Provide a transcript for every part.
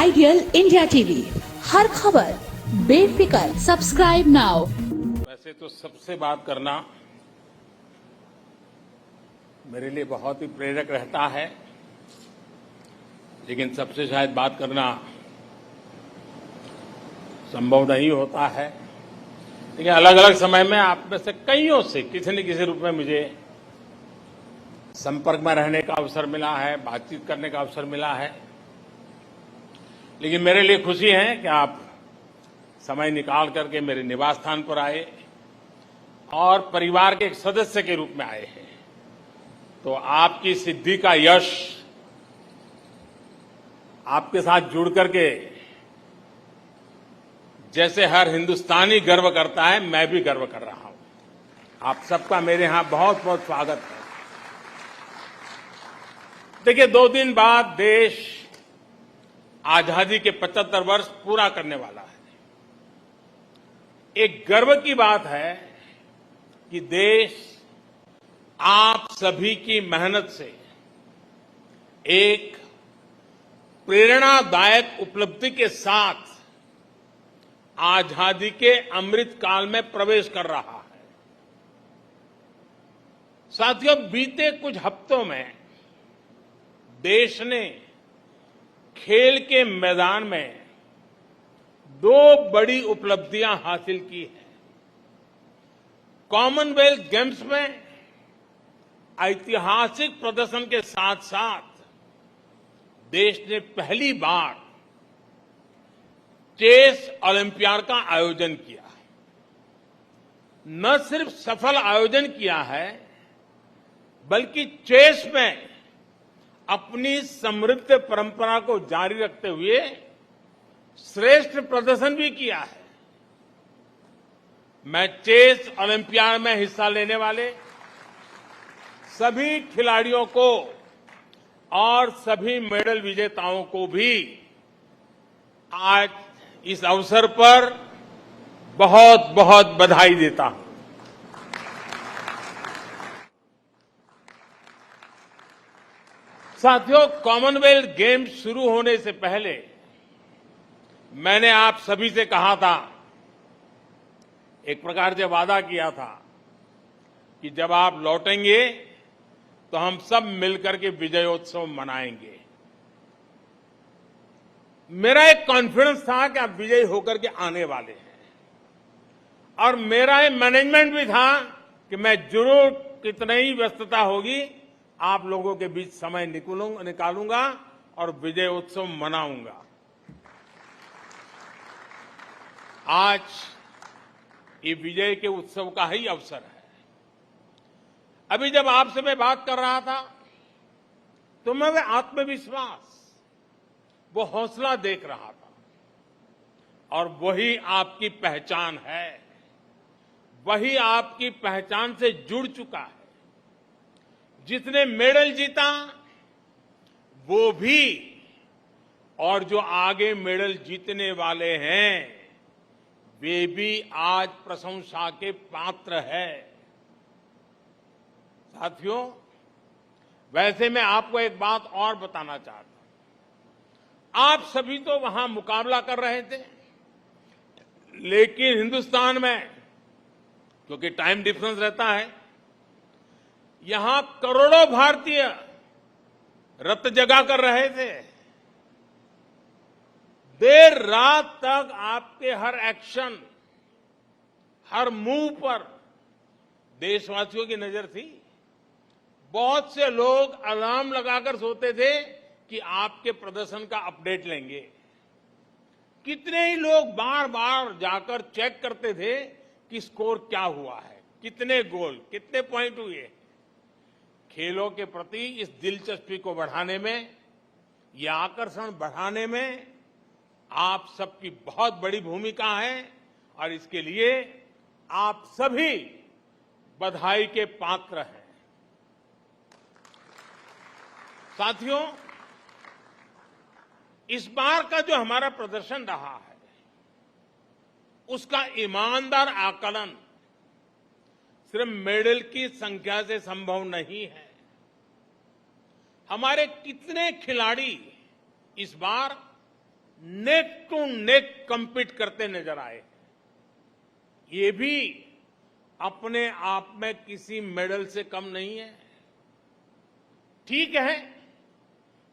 Ideal India TV, हर खबर बेफिक्र। Subscribe now. वैसे तो सबसे बात करना मेरे लिए बहुत ही प्रेरक रहता है, लेकिन सबसे शायद बात करना संभव नहीं होता है। लेकिन अलग अलग समय में आप में से कईयों से किसी न किसी रूप में मुझे संपर्क में रहने का अवसर मिला है, बातचीत करने का अवसर मिला है। लेकिन मेरे लिए खुशी है कि आप समय निकाल करके मेरे निवास स्थान पर आए और परिवार के एक सदस्य के रूप में आए हैं। तो आपकी सिद्धि का यश आपके साथ जुड़ करके जैसे हर हिंदुस्तानी गर्व करता है, मैं भी गर्व कर रहा हूं। आप सबका मेरे यहां बहुत बहुत स्वागत है। देखिए, 2 दिन बाद देश आजादी के 75 वर्ष पूरा करने वाला है। एक गर्व की बात है कि देश आप सभी की मेहनत से एक प्रेरणादायक उपलब्धि के साथ आजादी के अमृत काल में प्रवेश कर रहा है। साथियों, बीते कुछ हफ्तों में देश ने खेल के मैदान में 2 बड़ी उपलब्धियां हासिल की हैं। कॉमनवेल्थ गेम्स में ऐतिहासिक प्रदर्शन के साथ साथ देश ने पहली बार चेस ओलंपियाड का आयोजन किया। न सिर्फ सफल आयोजन किया है, बल्कि चेस में अपनी समृद्ध परंपरा को जारी रखते हुए श्रेष्ठ प्रदर्शन भी किया है। मैं चेस ओलंपियाड में हिस्सा लेने वाले सभी खिलाड़ियों को और सभी मेडल विजेताओं को भी आज इस अवसर पर बहुत बहुत बधाई देता हूं। साथियों, कॉमनवेल्थ गेम्स शुरू होने से पहले मैंने आप सभी से कहा था, एक प्रकार से वादा किया था कि जब आप लौटेंगे तो हम सब मिलकर के विजयोत्सव मनाएंगे। मेरा एक कॉन्फिडेंस था कि आप विजयी होकर के आने वाले हैं, और मेरा एक मैनेजमेंट भी था कि मैं जरूर कितनी ही व्यस्तता होगी, आप लोगों के बीच समय निकालूंगा और विजय उत्सव मनाऊंगा। आज ये विजय के उत्सव का ही अवसर है। अभी जब आपसे मैं बात कर रहा था तो मैं वह आत्मविश्वास, वो हौसला देख रहा था, और वही आपकी पहचान है। वही आपकी पहचान से जुड़ चुका है। जिसने मेडल जीता वो भी, और जो आगे मेडल जीतने वाले हैं वे भी आज प्रशंसा के पात्र है। साथियों, वैसे मैं आपको एक बात और बताना चाहता हूं। आप सभी तो वहां मुकाबला कर रहे थे, लेकिन हिंदुस्तान में क्योंकि टाइम डिफरेंस रहता है, यहां करोड़ों भारतीय रत जगा कर रहे थे। देर रात तक आपके हर एक्शन, हर मूव पर देशवासियों की नजर थी। बहुत से लोग अलार्म लगाकर सोते थे कि आपके प्रदर्शन का अपडेट लेंगे। कितने ही लोग बार बार जाकर चेक करते थे कि स्कोर क्या हुआ है, कितने गोल, कितने पॉइंट हुए। खेलों के प्रति इस दिलचस्पी को बढ़ाने में, यह आकर्षण बढ़ाने में आप सबकी बहुत बड़ी भूमिका है, और इसके लिए आप सभी बधाई के पात्र हैं। साथियों, इस बार का जो हमारा प्रदर्शन रहा है, उसका ईमानदार आकलन सिर्फ मेडल की संख्या से संभव नहीं है। हमारे कितने खिलाड़ी इस बार नेक टू नेक कम्पीट करते नजर आए। ये भी अपने आप में किसी मेडल से कम नहीं है। ठीक है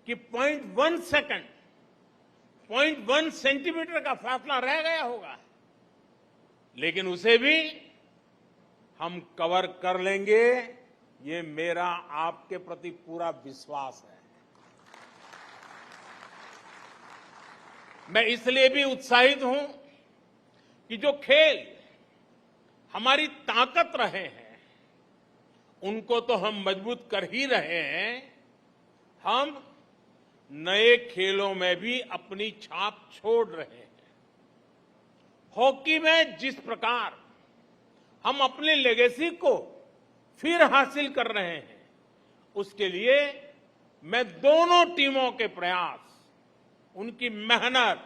कि 0.1 सेकंड, 0.1 सेंटीमीटर का फासला रह गया होगा, लेकिन उसे भी हम कवर कर लेंगे, ये मेरा आपके प्रति पूरा विश्वास है। मैं इसलिए भी उत्साहित हूं कि जो खेल हमारी ताकत रहे हैं, उनको तो हम मजबूत कर ही रहे हैं, हम नए खेलों में भी अपनी छाप छोड़ रहे हैं। हॉकी में जिस प्रकार हम अपनी लेगेसी को फिर हासिल कर रहे हैं, उसके लिए मैं दोनों टीमों के प्रयास, उनकी मेहनत,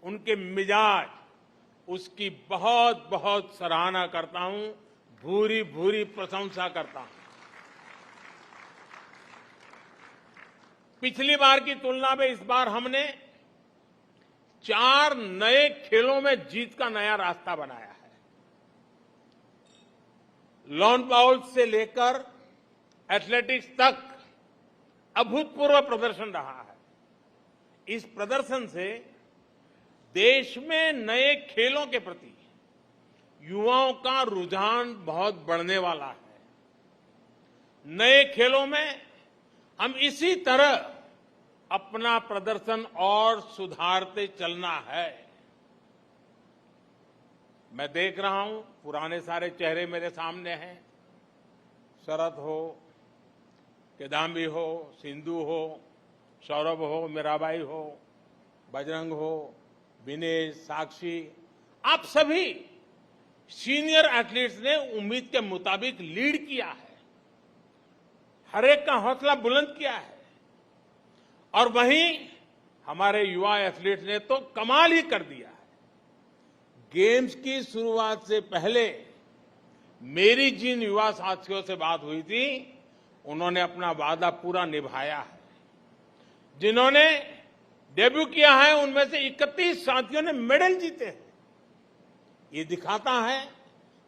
उनके मिजाज, उसकी बहुत बहुत सराहना करता हूं, भूरी भूरी प्रशंसा करता हूं। पिछली बार की तुलना में इस बार हमने 4 नए खेलों में जीत का नया रास्ता बनाया है। लॉन बाउल्स से लेकर एथलेटिक्स तक अभूतपूर्व प्रदर्शन रहा है। इस प्रदर्शन से देश में नए खेलों के प्रति युवाओं का रुझान बहुत बढ़ने वाला है। नए खेलों में हम इसी तरह अपना प्रदर्शन और सुधारते चलना है। मैं देख रहा हूं, पुराने सारे चेहरे मेरे सामने हैं। शरद हो, किदाम्बी हो, सिंधु हो, सौरभ हो, मीराबाई हो, बजरंग हो, विनेश, साक्षी, आप सभी सीनियर एथलीट्स ने उम्मीद के मुताबिक लीड किया है, हर एक का हौसला बुलंद किया है। और वहीं हमारे युवा एथलीट्स ने तो कमाल ही कर दिया है। गेम्स की शुरुआत से पहले मेरी जिन युवा साथियों से बात हुई थी, उन्होंने अपना वादा पूरा निभाया है। जिन्होंने डेब्यू किया है, उनमें से 31 साथियों ने मेडल जीते हैं। ये दिखाता है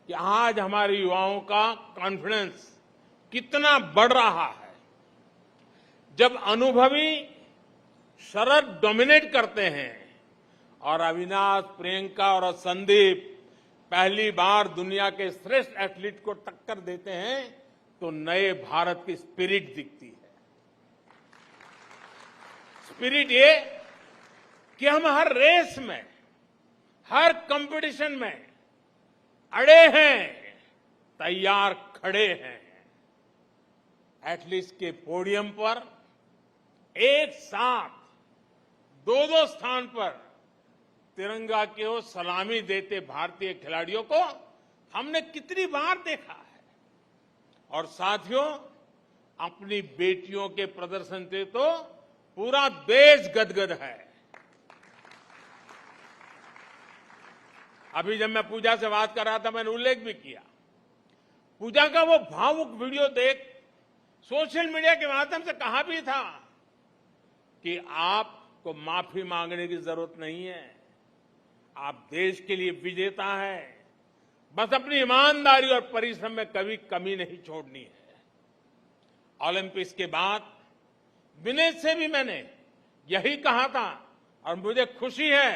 कि आज हमारे युवाओं का कॉन्फिडेंस कितना बढ़ रहा है। जब अनुभवी शरद डोमिनेट करते हैं और अविनाश, प्रियंका और संदीप पहली बार दुनिया के श्रेष्ठ एथलीट को टक्कर देते हैं, तो नए भारत की स्पिरिट दिखती है। स्पिरिट ये कि हम हर रेस में, हर कंपटीशन में अड़े हैं, तैयार खड़े हैं। एथलीट्स के पोडियम पर एक साथ 2-2 स्थान पर तिरंगा की ओर सलामी देते भारतीय खिलाड़ियों को हमने कितनी बार देखा है। और साथियों, अपनी बेटियों के प्रदर्शन से तो पूरा देश गदगद है। अभी जब मैं पूजा से बात कर रहा था, मैंने उल्लेख भी किया, पूजा का वो भावुक वीडियो देख सोशल मीडिया के माध्यम से कहा भी था कि आपको माफी मांगने की जरूरत नहीं है, आप देश के लिए विजेता हैं, बस अपनी ईमानदारी और परिश्रम में कभी कमी नहीं छोड़नी है। ओलंपिक्स के बाद विनेश से भी मैंने यही कहा था और मुझे खुशी है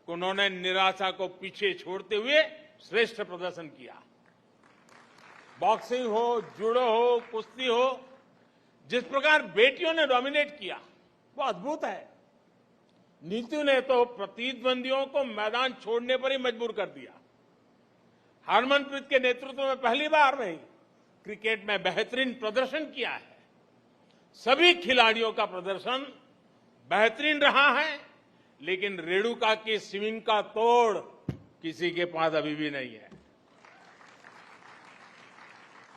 कि उन्होंने निराशा को पीछे छोड़ते हुए श्रेष्ठ प्रदर्शन किया। बॉक्सिंग हो, जूडो हो, कुश्ती हो, जिस प्रकार बेटियों ने डोमिनेट किया वो अद्भुत है। नीतू ने तो प्रतिद्वंदियों को मैदान छोड़ने पर ही मजबूर कर दिया। हरमनप्रीत के नेतृत्व में पहली बार नहीं, क्रिकेट में बेहतरीन प्रदर्शन किया है। सभी खिलाड़ियों का प्रदर्शन बेहतरीन रहा है, लेकिन रेणुका की स्विंग का तोड़ किसी के पास अभी भी नहीं है।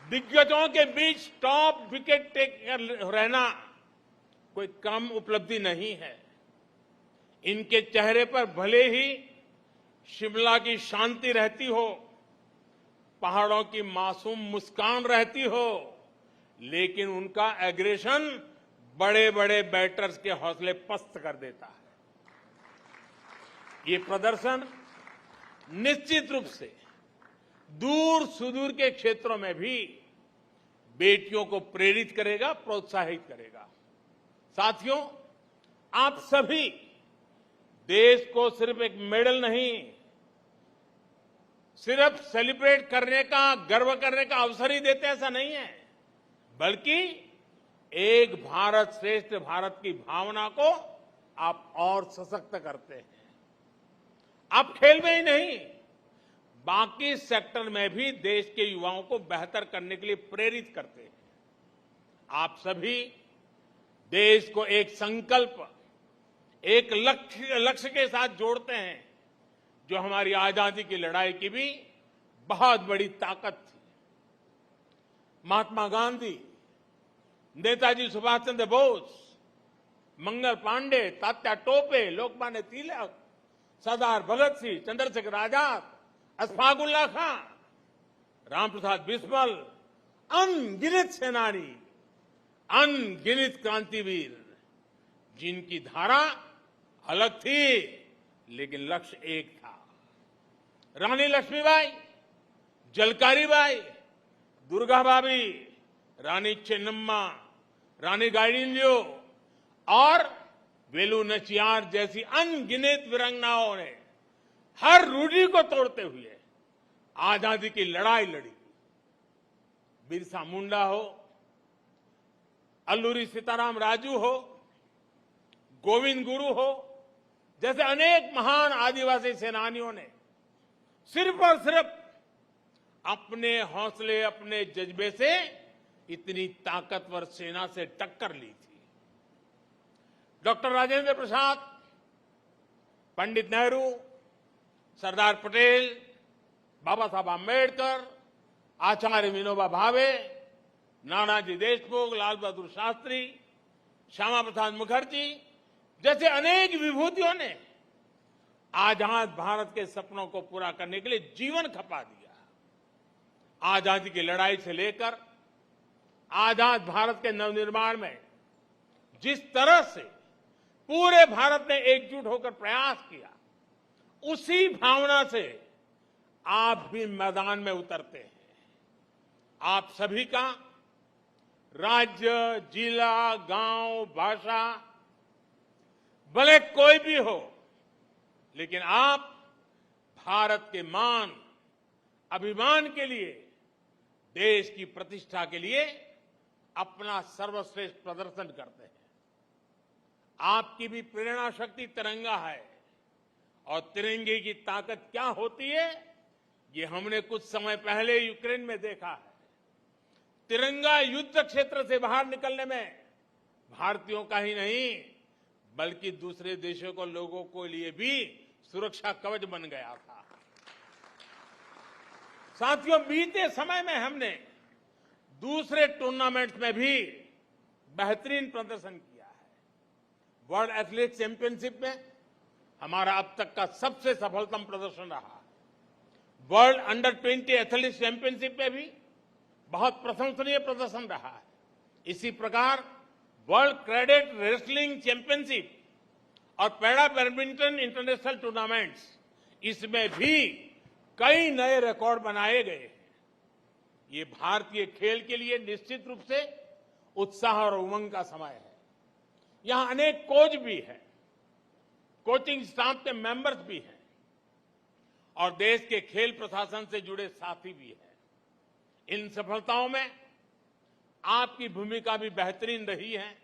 दिग्गजों के बीच टॉप विकेट टेकर रहना कोई कम उपलब्धि नहीं है। इनके चेहरे पर भले ही शिमला की शांति रहती हो, पहाड़ों की मासूम मुस्कान रहती हो, लेकिन उनका एग्रेशन बड़े बड़े बैटर्स के हौसले पस्त कर देता है। ये प्रदर्शन निश्चित रूप से दूर सुदूर के क्षेत्रों में भी बेटियों को प्रेरित करेगा, प्रोत्साहित करेगा। साथियों, आप सभी देश को सिर्फ एक मेडल नहीं, सिर्फ सेलिब्रेट करने का, गर्व करने का अवसर ही देते, ऐसा नहीं है, बल्कि एक भारत श्रेष्ठ भारत की भावना को आप और सशक्त करते हैं। आप खेल में ही नहीं, बाकी सेक्टर में भी देश के युवाओं को बेहतर करने के लिए प्रेरित करते हैं। आप सभी देश को एक संकल्प, एक लक्ष्य के साथ जोड़ते हैं, जो हमारी आजादी की लड़ाई की भी बहुत बड़ी ताकत थी। महात्मा गांधी, नेताजी सुभाष चंद्र बोस, मंगल पांडे, तात्या टोपे, लोकमान्य तिलक, सरदार भगत सिंह, चंद्रशेखर आजाद, अशफाक उल्लाह खां, रामप्रसाद बिस्मिल, अनगिनत सेनानी, अनगिनत क्रांतिवीर, जिनकी धारा अलग थी लेकिन लक्ष्य एक था। रानी लक्ष्मीबाई, झलकारी बाई, दुर्गा भाभी, रानी चेन्नम्मा, रानी गाइडिंलियो और वेलु नचियार जैसी अनगिनत वीरांगनाओं ने हर रूढ़ी को तोड़ते हुए आजादी की लड़ाई लड़ी। बिरसा मुंडा हो, अल्लूरी सीताराम राजू हो, गोविंद गुरु हो, जैसे अनेक महान आदिवासी सेनानियों ने सिर्फ और सिर्फ अपने हौसले, अपने जज्बे से इतनी ताकतवर सेना से टक्कर ली थी। डॉक्टर राजेंद्र प्रसाद, पंडित नेहरू, सरदार पटेल, बाबा साहब आंबेडकर, आचार्य विनोबा भावे, नानाजी देशमुख, लाल बहादुर शास्त्री, श्यामा प्रसाद मुखर्जी जैसे अनेक विभूतियों ने आजाद भारत के सपनों को पूरा करने के लिए जीवन खपा दिया। आजादी की लड़ाई से लेकर आजाद भारत के नवनिर्माण में जिस तरह से पूरे भारत ने एकजुट होकर प्रयास किया, उसी भावना से आप भी मैदान में उतरते हैं। आप सभी का राज्य, जिला, गांव, भाषा भले कोई भी हो, लेकिन आप भारत के मान, अभिमान के लिए, देश की प्रतिष्ठा के लिए अपना सर्वश्रेष्ठ प्रदर्शन करते हैं। आपकी भी प्रेरणा शक्ति तिरंगा है, और तिरंगे की ताकत क्या होती है, ये हमने कुछ समय पहले यूक्रेन में देखा है। तिरंगा युद्ध क्षेत्र से बाहर निकलने में भारतीयों का ही नहीं, बल्कि दूसरे देशों को, लोगों के लिए भी सुरक्षा कवच बन गया था। साथियों, बीते समय में हमने दूसरे टूर्नामेंट्स में भी बेहतरीन प्रदर्शन किया है। वर्ल्ड एथलेटिक्स चैंपियनशिप में हमारा अब तक का सबसे सफलतम प्रदर्शन रहा है। वर्ल्ड अंडर 20 एथलेटिक्स चैंपियनशिप में भी बहुत प्रशंसनीय प्रदर्शन रहा है। इसी प्रकार वर्ल्ड कैडेट रेसलिंग चैंपियनशिप और पैरा बैडमिंटन इंटरनेशनल टूर्नामेंट्स, इसमें भी कई नए रिकॉर्ड बनाए गए हैं। ये भारतीय खेल के लिए निश्चित रूप से उत्साह और उमंग का समय है। यहां अनेक कोच भी हैं, कोचिंग स्टाफ के मेंबर्स भी हैं, और देश के खेल प्रशासन से जुड़े साथी भी हैं। इन सफलताओं में आपकी भूमिका भी बेहतरीन रही है।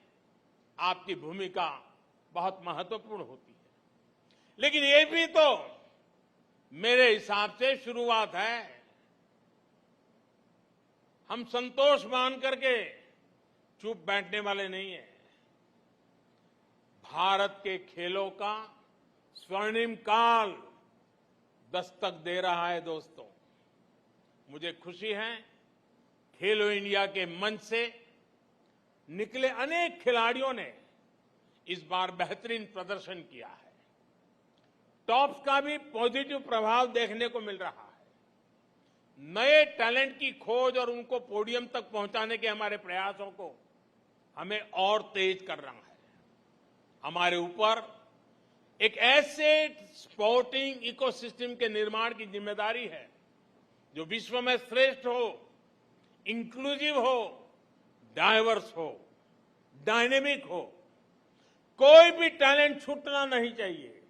आपकी भूमिका बहुत महत्वपूर्ण होती है, लेकिन ये भी तो मेरे हिसाब से शुरुआत है। हम संतोष मान करके चुप बैठने वाले नहीं हैं। भारत के खेलों का स्वर्णिम काल दस्तक दे रहा है। दोस्तों, मुझे खुशी है, खेलो इंडिया के मंच से निकले अनेक खिलाड़ियों ने इस बार बेहतरीन प्रदर्शन किया है। टॉप्स का भी पॉजिटिव प्रभाव देखने को मिल रहा है। नए टैलेंट की खोज और उनको पोडियम तक पहुंचाने के हमारे प्रयासों को हमें और तेज कर रहा है। हमारे ऊपर एक ऐसे स्पोर्टिंग इकोसिस्टम के निर्माण की जिम्मेदारी है जो विश्व में श्रेष्ठ हो, इंक्लूसिव हो, डाइवर्स हो, डायनेमिक हो। कोई भी टैलेंट छूटना नहीं चाहिए,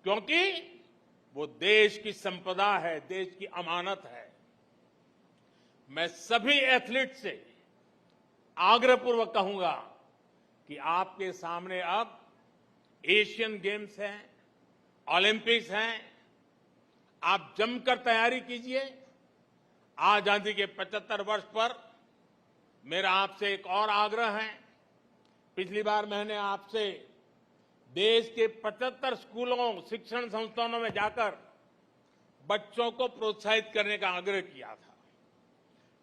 क्योंकि वो देश की संपदा है, देश की अमानत है। मैं सभी एथलीट से आग्रहपूर्वक कहूंगा कि आपके सामने अब एशियन गेम्स हैं, ओलंपिक्स हैं, आप जमकर तैयारी कीजिए। आजादी के 75 वर्ष पर मेरा आपसे एक और आग्रह है। पिछली बार मैंने आपसे देश के 75 स्कूलों, शिक्षण संस्थानों में जाकर बच्चों को प्रोत्साहित करने का आग्रह किया था।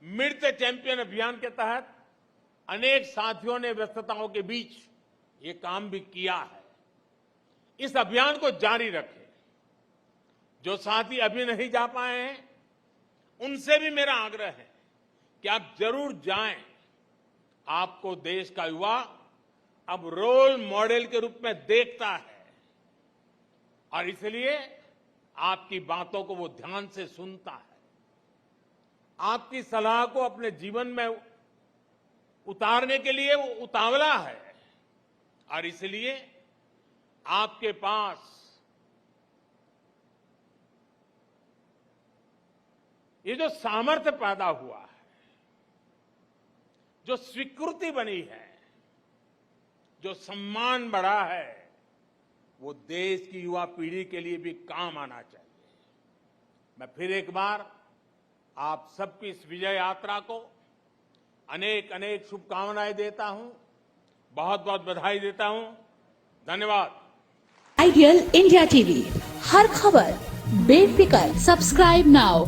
मीट द चैंपियन अभियान के तहत अनेक साथियों ने व्यस्तताओं के बीच ये काम भी किया है। इस अभियान को जारी रखें। जो साथी अभी नहीं जा पाए हैं, उनसे भी मेरा आग्रह है कि आप जरूर जाएं। आपको देश का युवा अब रोल मॉडल के रूप में देखता है और इसलिए आपकी बातों को वो ध्यान से सुनता है, आपकी सलाह को अपने जीवन में उतारने के लिए वो उतावला है और इसलिए आपके पास ये जो सामर्थ्य पैदा हुआ है, जो स्वीकृति बनी है, जो सम्मान बढ़ा है, वो देश की युवा पीढ़ी के लिए भी काम आना चाहिए। मैं फिर एक बार आप सबकी इस विजय यात्रा को अनेक अनेक शुभकामनाएं देता हूं, बहुत बहुत बधाई देता हूं। धन्यवाद। आइडियल इंडिया टीवी, हर खबर बेफिक्र। Subscribe now.